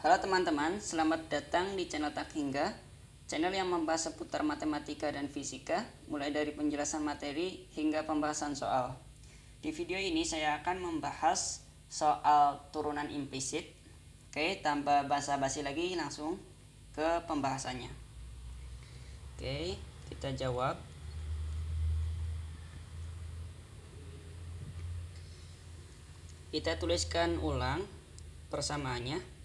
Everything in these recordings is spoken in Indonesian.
Halo teman-teman, selamat datang di channel Takhingga, channel yang membahas seputar matematika dan fisika, mulai dari penjelasan materi hingga pembahasan soal. Di video ini saya akan membahas soal turunan implisit. Oke, tanpa basa-basi lagi langsung ke pembahasannya. Oke, kita jawab. Kita tuliskan ulang persamaannya.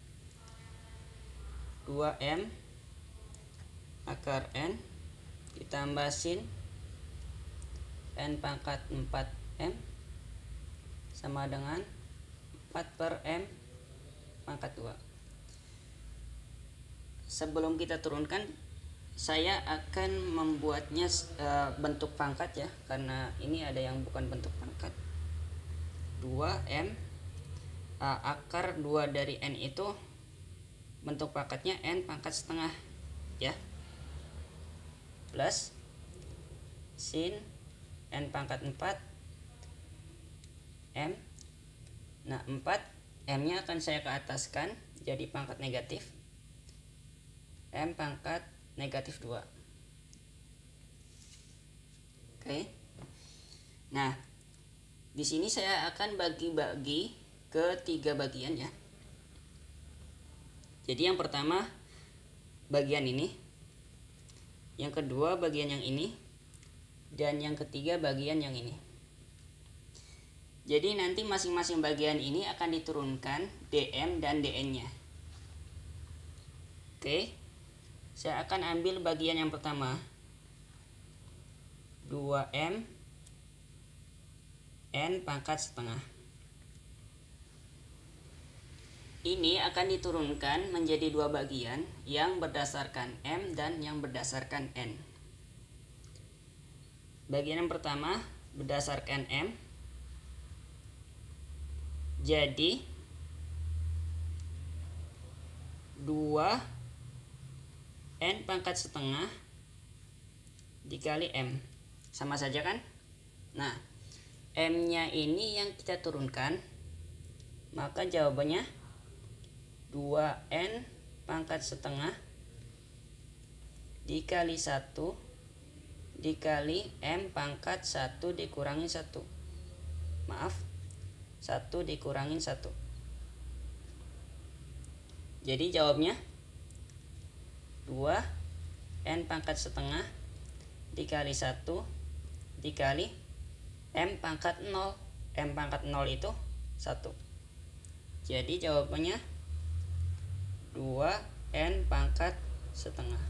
2M akar N ditambah sin N pangkat 4M sama dengan 4 per M pangkat 2. Sebelum kita turunkan, saya akan membuatnya bentuk pangkat ya, karena ini ada yang bukan bentuk pangkat. 2M akar 2 dari N itu bentuk pangkatnya N pangkat setengah ya, plus sin N pangkat 4 M. Nah 4 M nya akan saya ke ataskan jadi pangkat negatif M pangkat negatif 2. Oke. Nah di sini saya akan bagi-bagi ke 3 bagian ya. Jadi yang pertama bagian ini, yang kedua bagian yang ini, dan yang ketiga bagian yang ini. Jadi nanti masing-masing bagian ini akan diturunkan DM dan DN nya. Oke, saya akan ambil bagian yang pertama, 2M N pangkat setengah. Ini akan diturunkan menjadi 2 bagian yang berdasarkan M dan yang berdasarkan N. Bagian yang pertama berdasarkan M, jadi 2 N pangkat setengah dikali M. Sama saja kan? Nah, M nya ini yang kita turunkan, maka jawabannya 2N pangkat setengah dikali 1 dikali M pangkat 1 dikurangi 1. Maaf, 1 dikurangi 1. Jadi jawabnya 2N pangkat setengah dikali 1 dikali M pangkat 0. M pangkat 0 itu 1. Jadi jawabannya 2N pangkat setengah.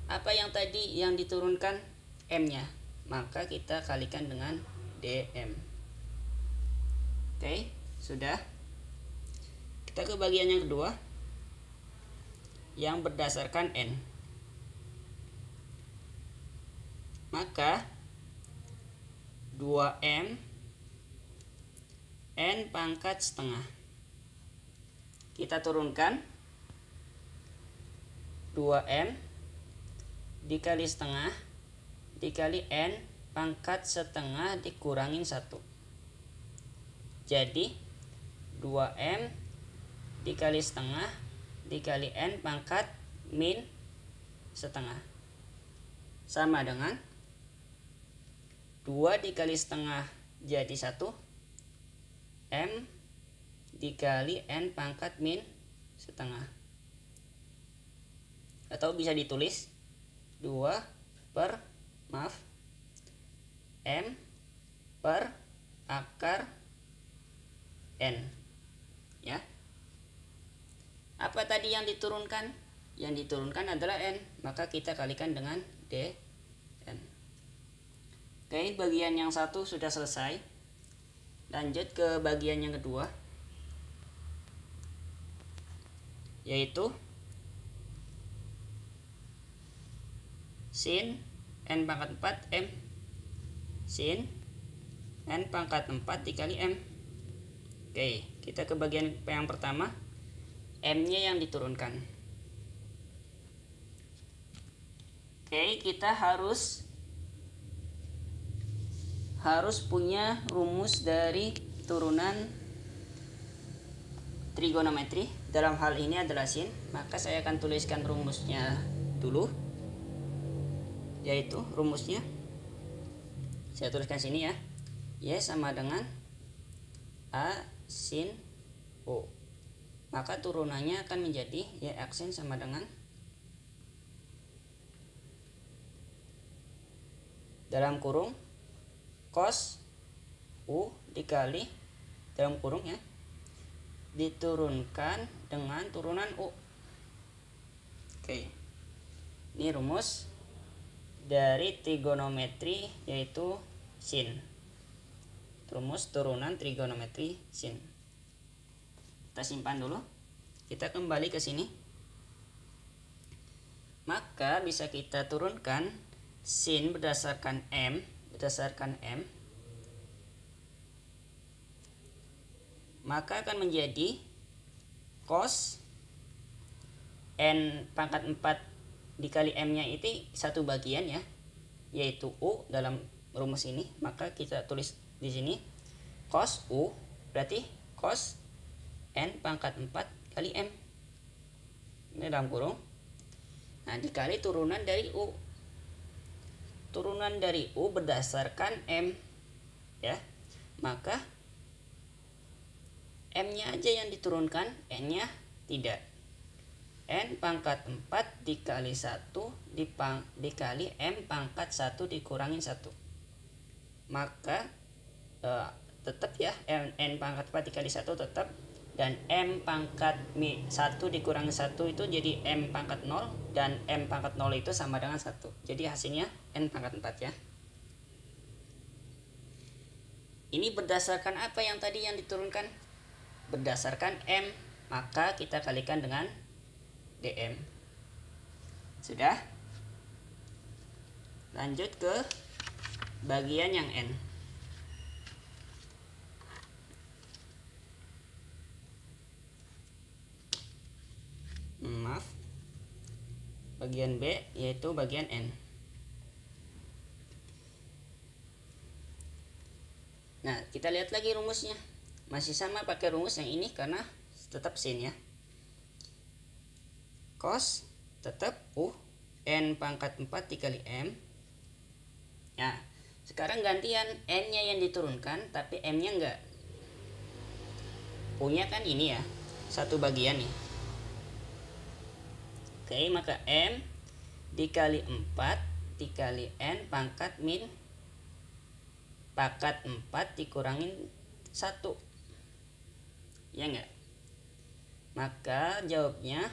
Apa yang tadi yang diturunkan? M nya, maka kita kalikan dengan DM. Oke, sudah. Kita ke bagian yang kedua, yang berdasarkan N. Maka 2M N pangkat setengah kita turunkan 2M dikali setengah dikali N pangkat setengah dikurangin 1. Jadi 2M dikali setengah dikali N pangkat min setengah sama dengan 2 dikali setengah jadi 1 M dikali N pangkat min setengah, atau bisa ditulis 2 per M per akar N ya. Apa tadi yang diturunkan? Yang diturunkan adalah N, maka kita kalikan dengan DN. Oke, bagian yang satu sudah selesai. Lanjut ke bagian yang kedua, yaitu sin N pangkat 4 M sin N pangkat 4 dikali M. Oke, kita ke bagian yang pertama, M nya yang diturunkan. Oke, kita harus punya rumus dari turunan trigonometri, dalam hal ini adalah sin, maka saya akan tuliskan rumusnya dulu, yaitu rumusnya saya tuliskan sini ya. Y sama dengan A sin O, maka turunannya akan menjadi Y aksen sama dengan dalam kurung cos U dikali dalam kurung ya, diturunkan dengan turunan U. Oke, ini rumus dari trigonometri yaitu sin, rumus turunan trigonometri sin. Kita simpan dulu, kita kembali ke sini, maka bisa kita turunkan sin berdasarkan M, maka akan menjadi cos n pangkat 4 dikali m nya itu satu bagian ya, yaitu U dalam rumus ini, maka kita tulis di sini cos U berarti cos n pangkat 4 kali m, ini dalam kurung, nah dikali turunan dari U, turunan dari U berdasarkan m ya, maka M-nya aja yang diturunkan, N-nya tidak. N pangkat 4 dikali 1 dikali M pangkat 1 dikurangin 1. Maka tetap ya, N pangkat 4 dikali 1 tetap, dan M pangkat 1 dikurangi 1 itu jadi M pangkat 0, dan M pangkat 0 itu sama dengan 1. Jadi hasilnya N pangkat 4 ya. Ini berdasarkan apa yang tadi yang diturunkan? Berdasarkan M, maka kita kalikan dengan dm. Sudah? Lanjut ke bagian yang N. Maaf, bagian B yaitu bagian N. Nah, kita lihat lagi rumusnya. Masih sama pakai rumus yang ini karena tetap sin ya. Cos tetap U N pangkat 4 dikali M. Nah, sekarang gantian N-nya yang diturunkan tapi M-nya enggak. U-nya kan ini ya, satu bagian nih. Oke, maka M dikali 4 dikali N pangkat min pangkat 4 dikurangin 1. Ya enggak? Maka jawabnya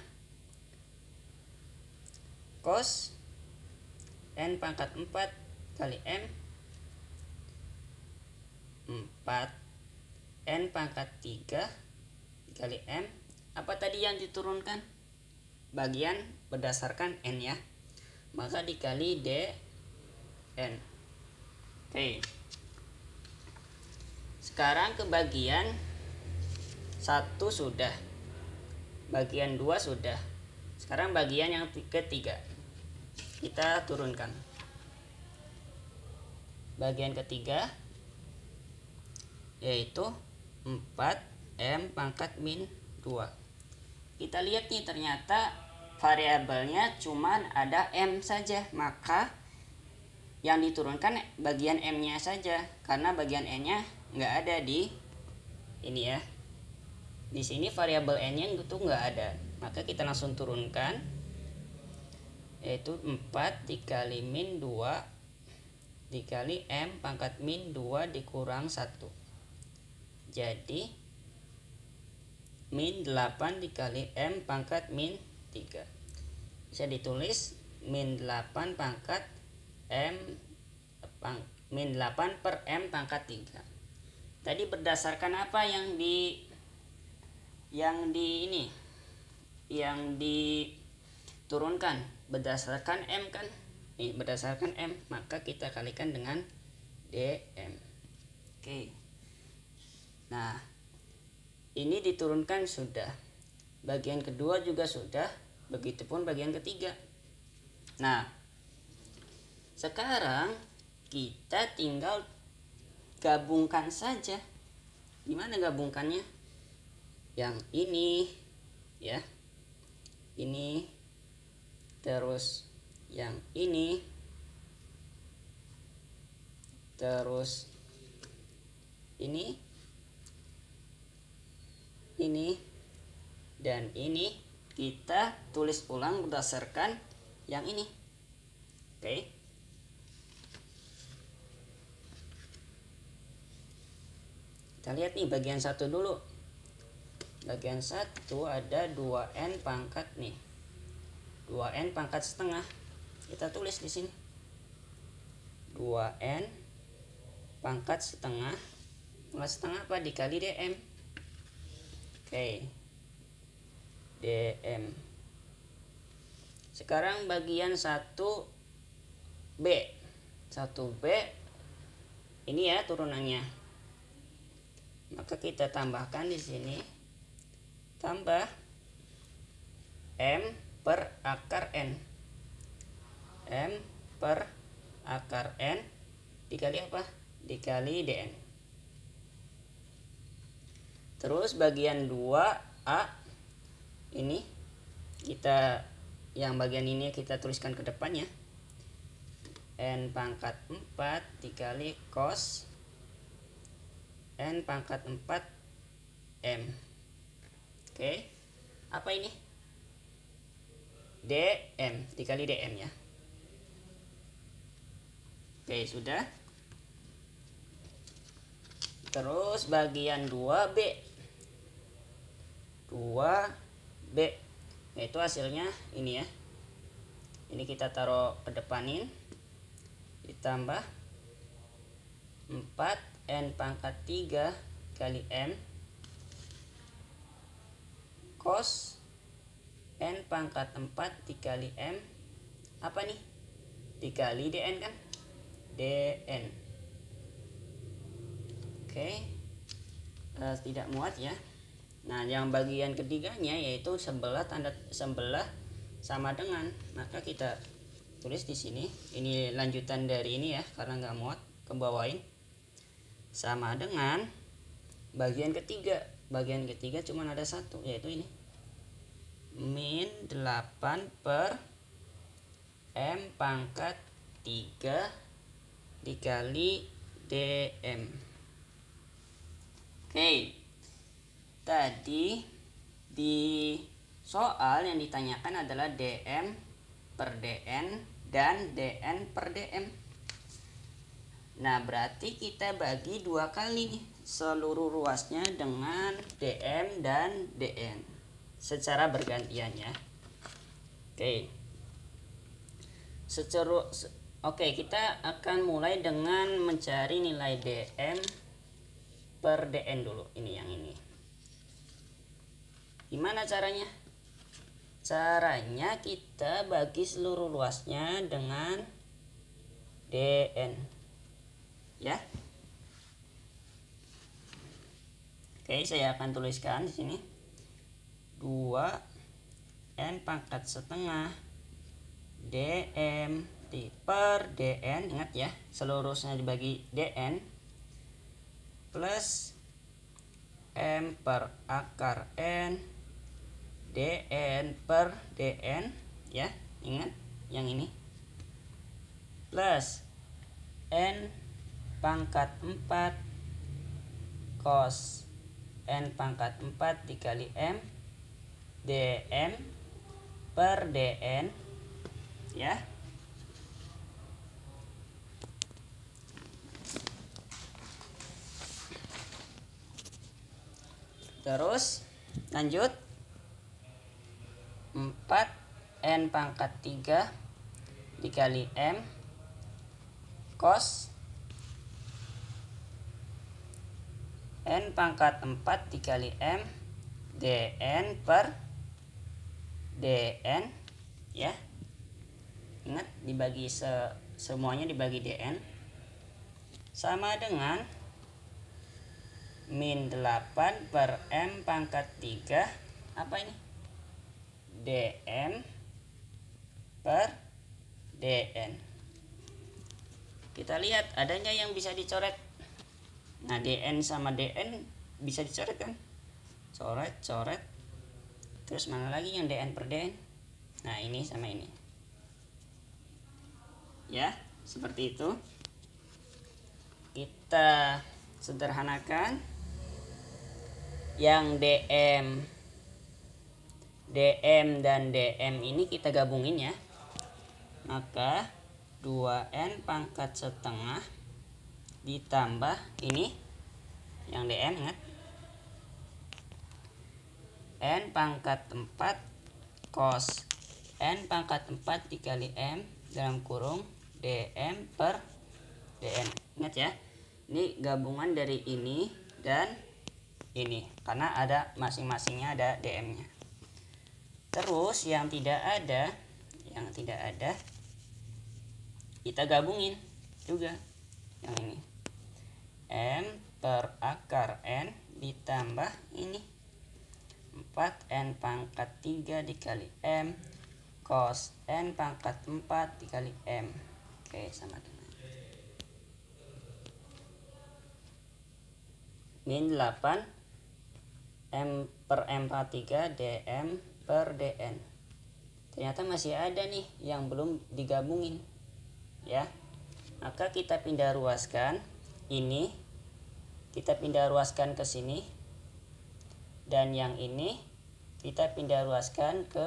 cos N pangkat 4 kali M 4 N pangkat 3 dikali M. Apa tadi yang diturunkan? Bagian berdasarkan N ya, maka dikali D N. Oke, sekarang ke bagian 1 sudah, bagian 2 sudah, sekarang bagian yang ketiga kita turunkan. Bagian ketiga yaitu 4M pangkat min 2. Kita lihat nih, ternyata variabelnya cuman ada M saja, maka yang diturunkan bagian M nya saja, karena bagian N nya nggak ada di ini ya. Di sini variabel N nya itu nggak ada, maka kita langsung turunkan, yaitu 4 dikali min 2 dikali M pangkat min 2 dikurang 1. Jadi min 8 dikali M pangkat min 3. Bisa ditulis min 8 pangkat min 8 per M pangkat 3. Tadi berdasarkan apa yang diturunkan? Berdasarkan M kan? Ini berdasarkan M, maka kita kalikan dengan DM. Oke. Nah, ini diturunkan sudah. Bagian kedua juga sudah, begitupun bagian ketiga. Nah, sekarang kita tinggal gabungkan saja. Gimana gabungkannya? yang ini ya, ini, terus yang ini, terus ini, dan ini kita tulis ulang berdasarkan yang ini. Oke. Kita lihat nih bagian 1 dulu. Bagian 1 ada 2n pangkat nih. 2n pangkat setengah. Kita tulis di sini. 2n pangkat setengah. Pangkat setengah apa? Dikali dm. Oke. dm. Sekarang bagian 1b. 1b ini ya turunannya. Maka kita tambahkan di sini, tambah m per akar n. M per akar n dikali apa? Dikali dn. Terus bagian 2a ini kita, yang bagian ini kita tuliskan ke depannya, n pangkat 4 dikali cos n pangkat 4 m. Oke. Apa ini? dm dikali dm ya. Oke, sudah. Terus bagian 2b. 2b. Yaitu hasilnya ini ya. Ini kita taruh ke depanin. Ditambah 4n pangkat 3 kali m cos n pangkat 4 dikali m, apa nih? Dikali dn kan? dn. Oke. Tidak muat ya. Nah, yang bagian ketiganya yaitu sebelah sama dengan, maka kita tulis di sini. Ini lanjutan dari ini ya, karena nggak muat, ke bawain. Sama dengan bagian ketiga. Bagian ketiga cuma ada satu, yaitu ini. Min 8 per m pangkat 3 dikali dm. Oke. Tadi di soal yang ditanyakan adalah dm per dn dan dn per dm. Nah, berarti kita bagi 2 kali nih seluruh ruasnya dengan dm dan dn secara bergantian ya. Oke. Oke, kita akan mulai dengan mencari nilai dm per dn dulu. Ini yang ini. Gimana caranya? Caranya kita bagi seluruh luasnya dengan dn. Ya. Oke, saya akan tuliskan di sini 2n pangkat setengah dm per dn, ingat ya, seluruhnya dibagi dn, plus m per akar n dn per dn ya, ingat yang ini, plus n pangkat 4 cos n pangkat 4 dikali m dm per dn ya. Terus lanjut 4n pangkat 3 dikali m cos n pangkat 4 dikali m dn per dn ya. Ingat, dibagi semuanya dibagi dn, sama dengan min 8 per m pangkat 3, apa ini? dm per dn. Kita lihat adanya yang bisa dicoret. Nah, dn sama dn bisa dicoret kan? coret. Terus mana lagi yang dn per dn? Nah, ini sama ini. Ya, seperti itu. Kita sederhanakan. Yang dm dan dm ini kita gabungin ya. Maka 2n pangkat setengah ditambah ini yang dm, ingat, n pangkat 4 cos n pangkat 4 dikali m dalam kurung dm per dn. Ingat ya, ini gabungan dari ini dan ini karena ada masing-masingnya ada dm nya. Terus yang tidak ada kita gabungin juga yang ini, m per akar n ditambah ini 4n pangkat 3 dikali m cos n pangkat 4 dikali m. Oke, sama dengan min 8 m per m pangkat 3 dm per dn. Ternyata masih ada nih yang belum digabungin ya. Maka kita pindah ruaskan ini, kita pindah ruaskan ke sini, dan yang ini kita pindah ruaskan ke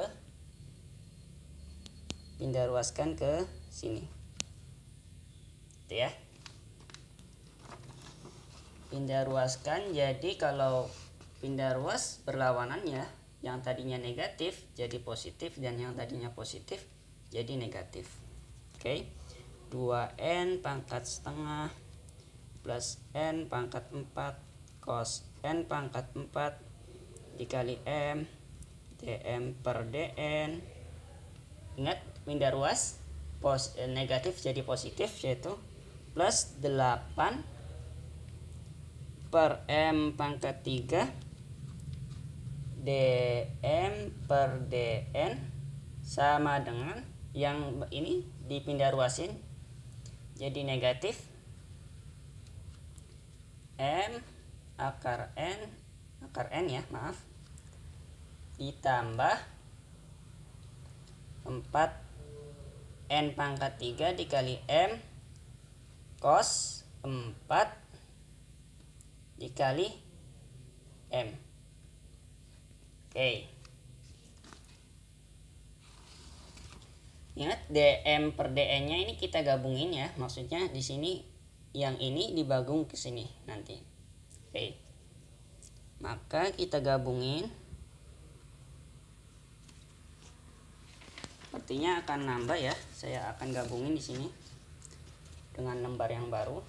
sini. Itu ya. Pindah ruaskan, jadi kalau pindah ruas berlawanannya, yang tadinya negatif jadi positif dan yang tadinya positif jadi negatif. Oke. 2n pangkat setengah plus n pangkat 4 cos n pangkat 4 dikali m dm per dn. Ingat, pindah ruas, negatif jadi positif, yaitu plus 8 per m pangkat 3 dm per dn sama dengan yang ini dipindah ruasin jadi negatif m akar n ya, maaf, ditambah 4 n pangkat 3 dikali m cos 4 dikali m. Oke. Ingat, dm per dn nya ini kita gabungin ya, maksudnya di sini yang ini dibagung ke sini nanti. Oke. Maka kita gabungin, artinya akan nambah ya. Saya akan gabungin di sini dengan lembar yang baru.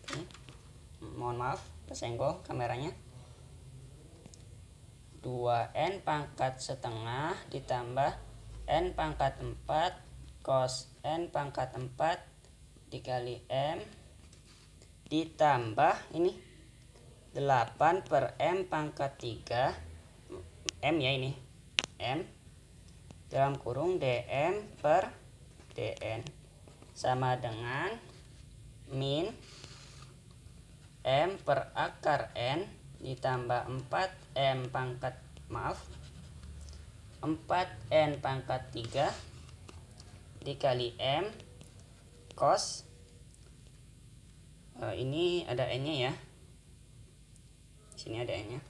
Oke. Mohon maaf, tersenggol kameranya. 2n pangkat setengah ditambah n pangkat 4 cos n pangkat 4 dikali m ditambah ini 8 per m pangkat 3 m ya, ini m dalam kurung dm per dn sama dengan min m per akar n ditambah 4n pangkat 3 dikali m cos ini ada n nya ya, sini ada n nya,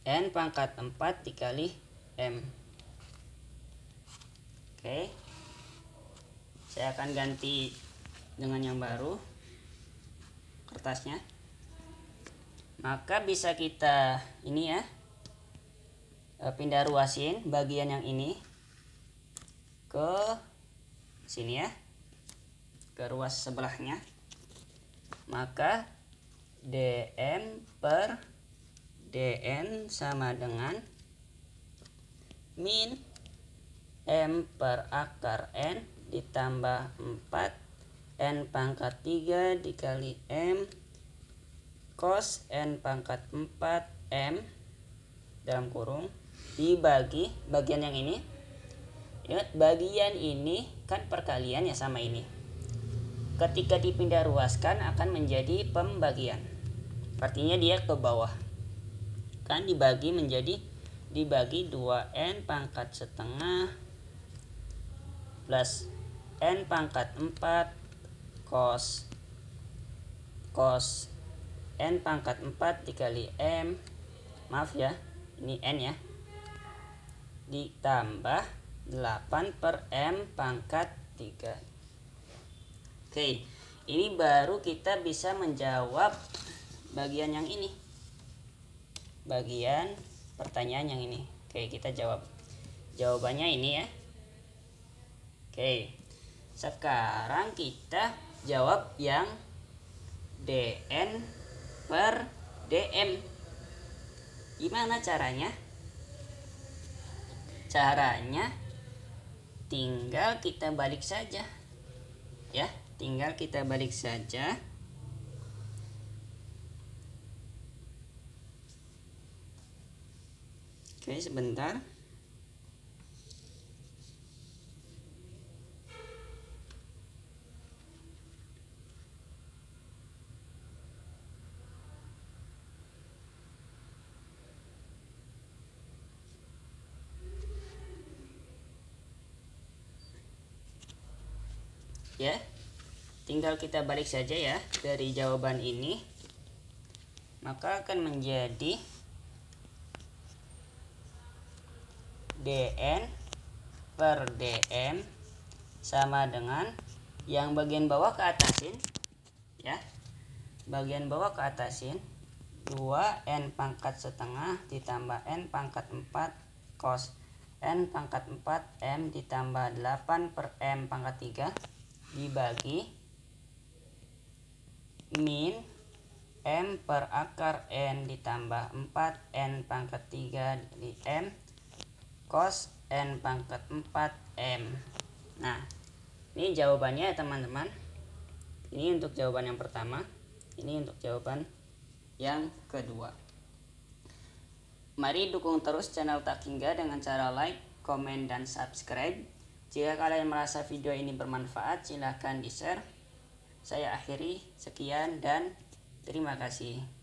n pangkat 4 dikali m. Oke, saya akan ganti dengan yang baru kertasnya. Maka bisa kita ini ya, pindah ruasin bagian yang ini ke sini ya, ke ruas sebelahnya. Maka dm per dn sama dengan min m per akar n ditambah 4 n pangkat 3 dikali m cos n pangkat 4 m dalam kurung dibagi bagian yang ini. Ingat, bagian ini kan perkalian ya sama ini. Ketika dipindah ruaskan akan menjadi pembagian. artinya dia ke bawah. Kan dibagi 2n pangkat setengah plus n pangkat 4 cos n pangkat 4 dikali m, maaf ya, ini n ya, ditambah 8 per m pangkat 3. Oke, ini baru kita bisa menjawab bagian yang ini, bagian pertanyaan yang ini. Oke, kita jawab. Jawabannya ini ya. Oke, sekarang kita jawab yang dn per dm. Gimana caranya? Caranya tinggal kita balik saja ya, tinggal kita balik saja. Oke, sebentar. Ya, tinggal kita balik saja ya dari jawaban ini, maka akan menjadi dn per dm sama dengan yang bagian bawah ke atasin ya, bagian bawah ke atasin 2n pangkat setengah ditambah n pangkat 4 cos n pangkat 4 m ditambah 8 per m pangkat 3 dibagi min m per akar n ditambah 4n pangkat 3 di m cos n pangkat 4 m. Nah, ini jawabannya ya teman-teman. Ini untuk jawaban yang pertama, ini untuk jawaban yang kedua. Mari dukung terus channel Takhingga dengan cara like, komen, dan subscribe. Jika kalian merasa video ini bermanfaat, silahkan di-share. Saya akhiri, sekian dan terima kasih.